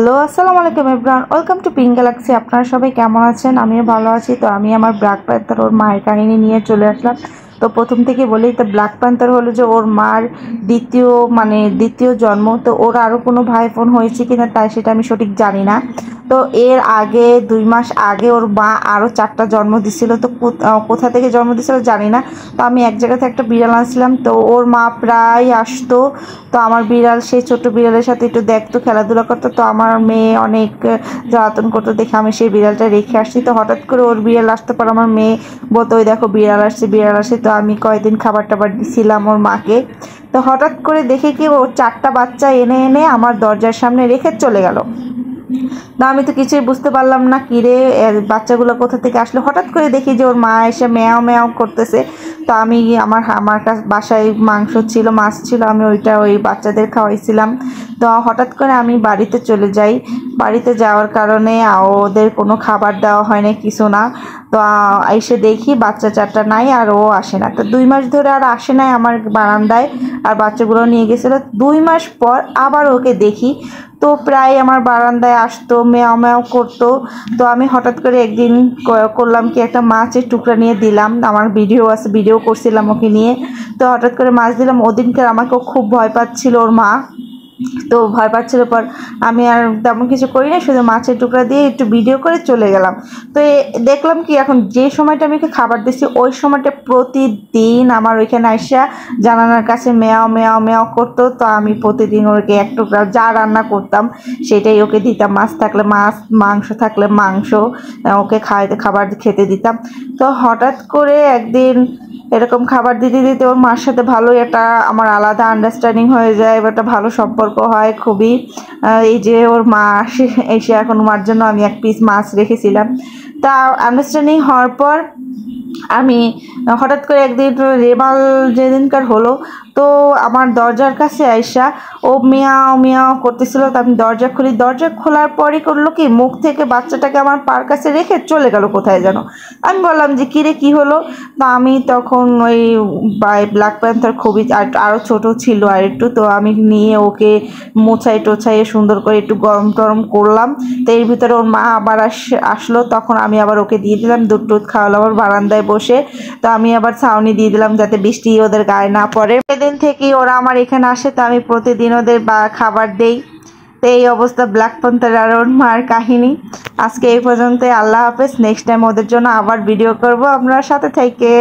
Hello, আসসালামু আলাইকুম everyone, welcome to pink Galaxy. আপনারা সবাই কেমন আছেন? আমিও ভালো আছি। তো আমি আমার ব্ল্যাক প্যান্থার ওর মায়ের কাহিনী নিয়ে চলে আসলাম। তো প্রথম থেকে বলি, তো ব্ল্যাক প্যান্থার হলো যে ওর মার দ্বিতীয় জন্ম। তো ওর আরও কোনো ভাই বোন হয়েছে কিনা তাই সেটা আমি সঠিক জানি না। তো এর আগে 2 মাস আগে ওর মা আরও 4টা জন্ম দিছিল। তো কোথা থেকে জন্ম দিছিল জানি না। তো আমি এক জায়গাতে একটা বিড়াল আনছিলাম, তো ওর মা প্রায় আসতো। তো আমার বিড়াল, সেই ছোট বিড়ালের সাথে একটু দেখতো, খেলাধুলা করতো। তো আমার মেয়ে অনেক জ্বালাতন করতো দেখে আমি সেই বিড়ালটা রেখে আসছি। তো হঠাৎ করে ওর বিড়াল আসতে পর আমার মেয়ে বলতো, ওই দেখো বিড়াল আসছে বিড়াল আসছে। তো আমি কয়েকদিন খাবার টাবার দিছিলাম ওর মাকে। তো হঠাৎ করে দেখে কি ও 4টা বাচ্চা এনে এনে আমার দরজার সামনে রেখে চলে গেল। না, আমি তো কিছুই বুঝতে পারলাম না, কিরে বাচ্চাগুলো কোথা থেকে আসলো। হঠাৎ করে দেখি যে ওর মা এসে ম্যাও ম্যাও করতেছে। তো আমি আমার কাছে বাসায় মাংস ছিল, মাছ ছিল, আমি ওই বাচ্চাদের খাওয়াইছিলাম। তো হঠাৎ করে আমি বাড়িতে চলে যাই। বাড়িতে যাওয়ার কারণে ওদের কোনো খাবার দেওয়া হয় না, কিছু না। তো এসে দেখি বাচ্চা 4টা নাই, আর ও আসে না। তো 2 মাস ধরে আর আসে নাই আমার বারান্দায়, আর বাচ্চাগুলো নিয়ে গেছিলো। 2 মাস পর আবার ওকে দেখি, তো প্রায় আমার বারান্দায় আসতো, ম্যাও ম্যাও করতো। তো আমি হঠাৎ করে একদিন করলাম কি, একটা মাছের টুকরা নিয়ে দিলাম। আমার ভিডিও আছে, ভিডিও করছিলাম ওকে নিয়ে। তো হঠাৎ করে মাছ দিলাম। ওদিনকার আমাকেও খুব ভয় পাচ্ছিল ওর মা। তো ভয় পাচ্ছিল পর আমি আর তেমন কিছু করি না, শুধু মাছের টুকরা দিয়ে একটু ভিডিও করে চলে গেলাম। তো দেখলাম কি, এখন যে সময়টা আমি ওকে খাবার দিচ্ছি ওই সময়টা প্রতিদিন আমার ওইখানে আসা জানালার কাছে ম্যাও ম্যাও ম্যাও করতো। তো আমি প্রতিদিন ওকে এক টুকরা যা রান্না করতাম সেটাই ওকে দিতাম। মাছ থাকলে মাছ, মাংস থাকলে মাংস ওকে খাবার খেতে দিতাম। তো হঠাৎ করে একদিন এরকম খাবার দিতে দিতে ওর মার সাথে ভালোই একটা আমার আলাদা আন্ডারস্ট্যান্ডিং হয়ে যায়, একটা ভালো সম্পর্ক হয় খুবই। এই যে ওর মা এসে এখন মার জন্য আমি এক পিস মাছ রেখেছিলাম। তা আন্ডারস্ট্যান্ডিং হওয়ার পর আমি হঠাৎ করে একদিন রেমাল যেদিনকার হলো, তো আমার দরজার কাছে আইসা ও মিয়াও মিয়াও করতেছিল। তো আমি দরজা খুলি, দরজা খোলার পরই করলো কি, মুখ থেকে বাচ্চাটাকে আমার পার কাছে রেখে চলে গেল কোথায় যেন। আমি বললাম যে কিরে কি হলো। তো আমি তখন ওই ব্ল্যাক প্যান্থার খুবই আরও ছোট ছিল আর একটু, তো আমি নিয়ে ওকে মোছাই টোছাইয়ে সুন্দর করে একটু গরম টরম করলাম। তো এর ভিতরে ওর মা আবার আসলো, তখন আমি আবার ওকে দিয়ে দিলাম দুধ টুধ খাওয়ালাম আবার বারান্দায় বসে। তো আমি আবার ছাউনি দিয়ে দিলাম যাতে বৃষ্টি ওদের গায়ে না পড়ে। সেদিন থেকেই ওরা আমার এখানে আসে, তো আমি প্রতিদিন ওদের খাবার দেই। তো এই অবস্থা ব্ল্যাক প্যান্থার আর ওর মার কাহিনী। আজকে এই পর্যন্ত, আল্লাহ হাফেজ। নেক্সট টাইম ওদের জন্য আবার ভিডিও করব, আপনার সাথে থেকে।